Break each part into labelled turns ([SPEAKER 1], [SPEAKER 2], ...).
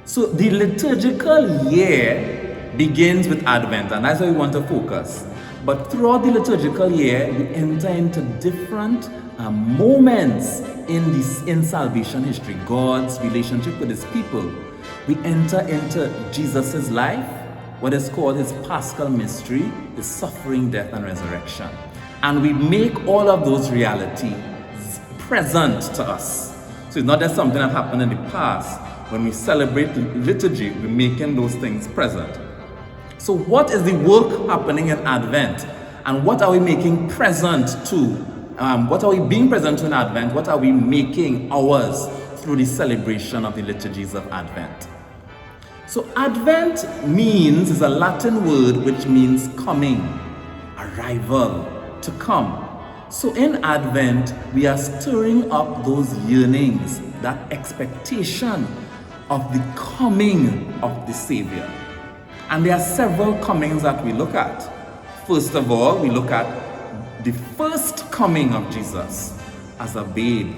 [SPEAKER 1] So the liturgical year begins with Advent, and that's where we want to focus. But throughout the liturgical year, we enter into different moments in salvation history, God's relationship with his people. We enter into Jesus' life, what is called his Paschal mystery, his suffering, death, and resurrection. And we make all of those realities present to us. So it's not just something that happened in the past. When we celebrate liturgy, we're making those things present. So what is the work happening in Advent? And what are we making present to? What are we being present to in Advent? What are we making ours through the celebration of the liturgies of Advent? So Advent is a Latin word which means coming, arrival, to come. So in Advent, we are stirring up those yearnings, that expectation of the coming of the Savior. And there are several comings that we look at. First of all, we look at the first coming of Jesus as a babe,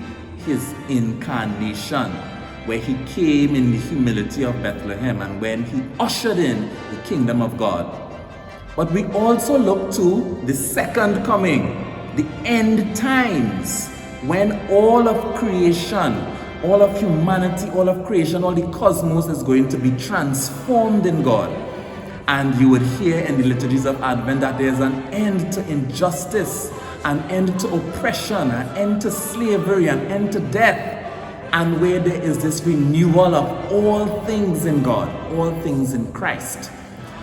[SPEAKER 1] his incarnation, where he came in the humility of Bethlehem and when he ushered in the kingdom of God. But we also look to the second coming, the end times, when all of creation, all of humanity, all of creation, all the cosmos is going to be transformed in God. And you would hear in the liturgies of Advent that there's an end to injustice, an end to oppression, an end to slavery, an end to death, and where there is this renewal of all things in God, all things in Christ.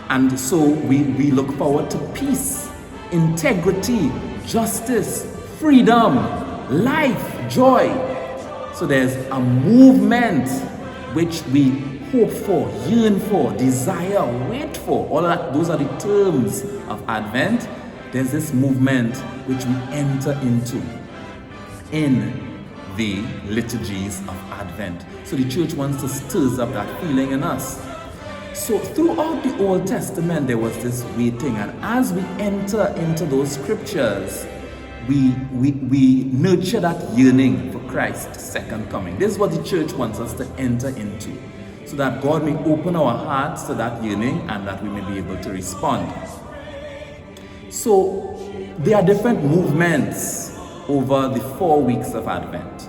[SPEAKER 1] And so we look forward to peace, integrity, justice, freedom, life, joy. So there's a movement which we hope for, yearn for, desire, wait for. All of that, those are the terms of Advent. There's this movement which we enter into in the liturgies of Advent. So the church wants to stir up that feeling in us. So throughout the Old Testament, there was this waiting, and as we enter into those scriptures, we nurture that yearning for Christ's second coming. This is what the church wants us to enter into, so that God may open our hearts to that yearning and that we may be able to respond. So there are different movements over the 4 weeks of Advent.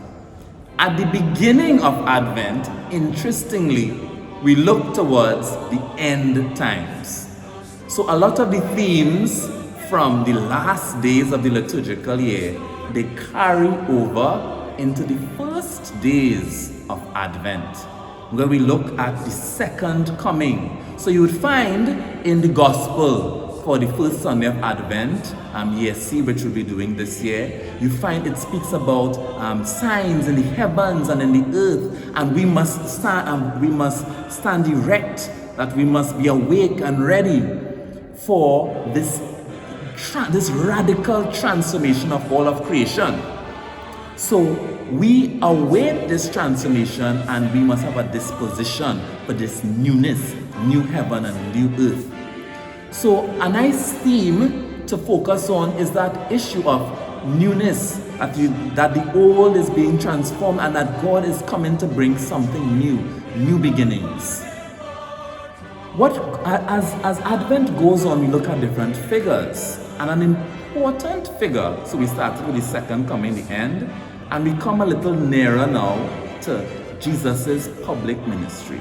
[SPEAKER 1] At the beginning of Advent, interestingly, we look towards the end times. So a lot of the themes from the last days of the liturgical year, they carry over into the first days of Advent, where we look at the second coming. So you would find in the gospel for the first Sunday of Advent, year C, which we'll be doing this year, you find it speaks about signs in the heavens and in the earth, and we must stand erect, that we must be awake and ready for this radical transformation of all of creation. So we await this transformation, and we must have a disposition for this newness, new heaven and new earth. So a nice theme to focus on is that issue of newness, that the old is being transformed and that God is coming to bring something new beginnings. As Advent goes on, we look at different figures, and an important figure, so we started with the second coming, the end, and we come a little nearer now to Jesus' public ministry.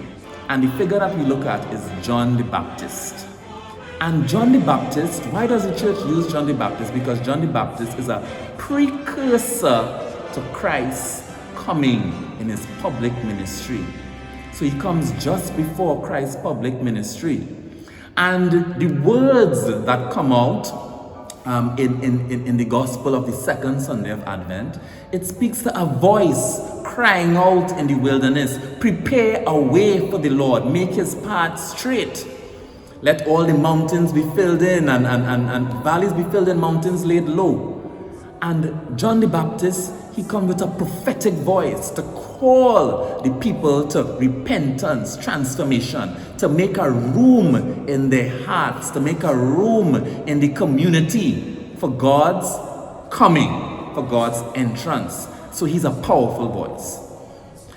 [SPEAKER 1] And the figure that we look at is John the Baptist. And John the Baptist, why does the church use John the Baptist? Because John the Baptist is a precursor to Christ's coming in his public ministry. So he comes just before Christ's public ministry. And the words that come out in the gospel of the second Sunday of Advent, it speaks to a voice crying out in the wilderness, prepare a way for the Lord, make his path straight. Let all the mountains be filled in and valleys be filled in, mountains laid low. And John the Baptist, he comes with a prophetic voice to call the people to repentance, transformation, to make a room in their hearts, to make a room in the community for God's coming, for God's entrance. So he's a powerful voice.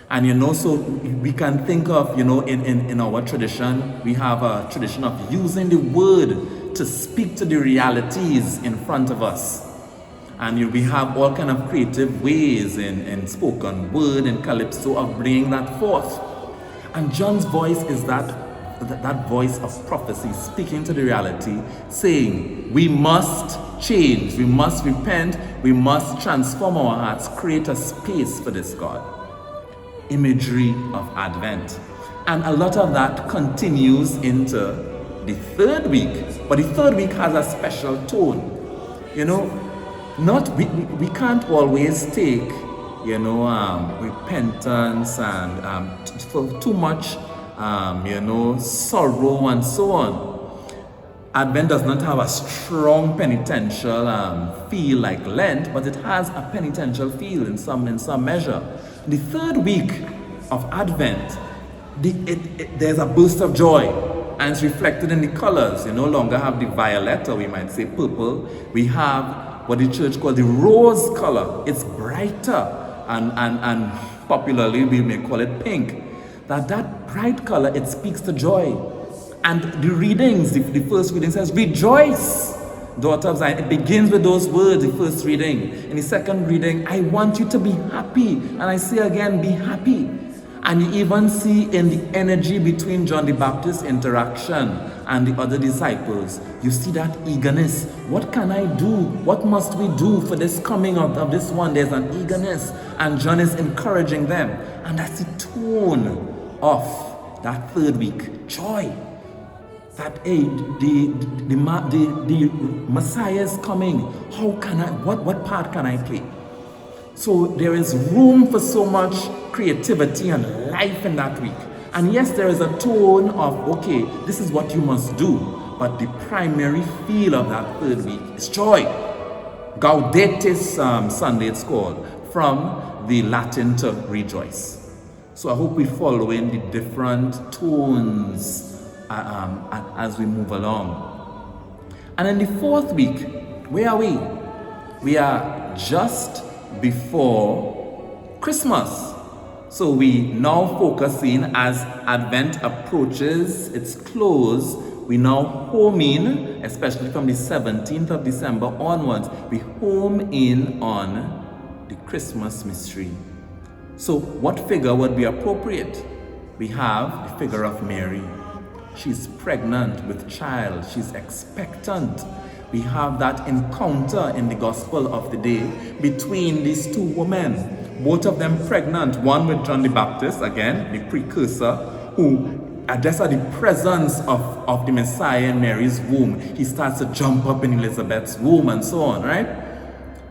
[SPEAKER 1] And so we can think of, in our tradition, we have a tradition of using the word to speak to the realities in front of us. And we have all kind of creative ways in spoken word and calypso of bringing that forth. And John's voice is that voice of prophecy, speaking to the reality, saying, we must change, we must repent, we must transform our hearts, create a space for this God. Imagery of Advent. And a lot of that continues into the third week, but the third week has a special tone. We can't always take repentance and for too much sorrow and so on. Advent does not have a strong penitential feel like Lent, but it has a penitential feel in some measure. The third week of Advent, there's a burst of joy, and it's reflected in the colors. You no longer have the violet, or we might say purple. We have what the church calls the rose color. It's brighter, and popularly we may call it pink. That bright color, it speaks to joy. And the readings, the first reading says, rejoice, daughter of Zion. It begins with those words, the first reading. In the second reading, I want you to be happy. And I say again, be happy. And you even see in the energy between John the Baptist's interaction and the other disciples, you see that eagerness. What can I do? What must we do for this coming of this one? There's an eagerness. And John is encouraging them. And that's the tone of that third week. Joy. That the Messiah is coming. How can I, what part can I play? So there is room for so much creativity and life in that week. And yes, there is a tone of, okay, this is what you must do. But the primary feel of that third week is joy. Gaudetis Sunday, it's called, from the Latin to rejoice. So I hope we're following the different tones as we move along. And in the fourth week, where are we? We are just before Christmas. So we now focusing as Advent approaches its close. We now home in, especially from the 17th of December onwards, we home in on the Christmas mystery. So what figure would be appropriate? We have the figure of Mary. She's pregnant with child. She's expectant. We have that encounter in the gospel of the day between these two women, both of them pregnant, one with John the Baptist, again, the precursor, who just at the presence of the Messiah in Mary's womb, he starts to jump up in Elizabeth's womb and so on, right?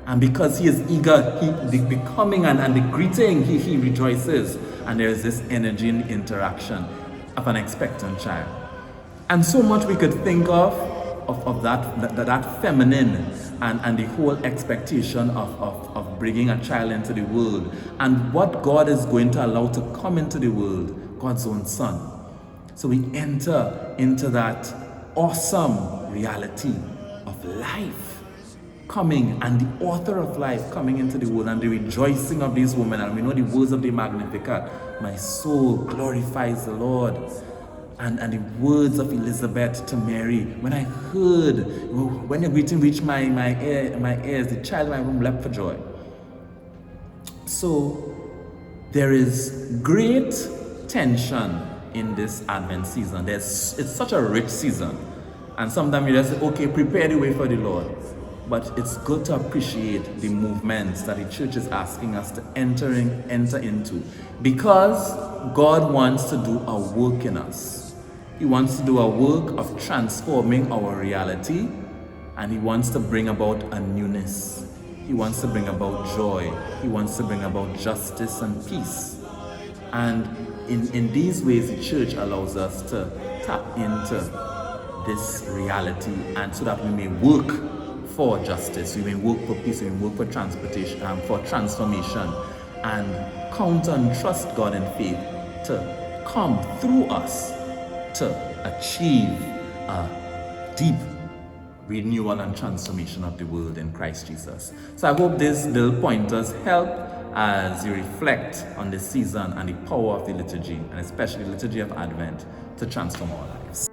[SPEAKER 1] And because he is eager, the coming and the greeting, he rejoices. And there is this energy in the interaction of an expectant child. And so much we could think of that feminine and the whole expectation of bringing a child into the world, and what God is going to allow to come into the world, God's own Son. So we enter into that awesome reality of life coming, and the author of life coming into the world, and the rejoicing of these women. And we know the words of the Magnificat, my soul glorifies the Lord. And the words of Elizabeth to Mary, when I heard, when your greeting reached my ears, the child in my womb leapt for joy. So there is great tension in this Advent season. It's such a rich season. And sometimes you just say, okay, prepare the way for the Lord. But it's good to appreciate the movements that the church is asking us to enter into, because God wants to do a work in us. He wants to do a work of transforming our reality, and he wants to bring about a newness. He wants to bring about joy. He wants to bring about justice and peace. And in these ways, the church allows us to tap into this reality, and so that we may work for justice, we may work for peace, we may work for transportation, for transformation, and count and trust God in faith to come through us to achieve a deep renewal and transformation of the world in Christ Jesus. So I hope these little pointers help as you reflect on this season and the power of the liturgy, and especially the liturgy of Advent, to transform our lives.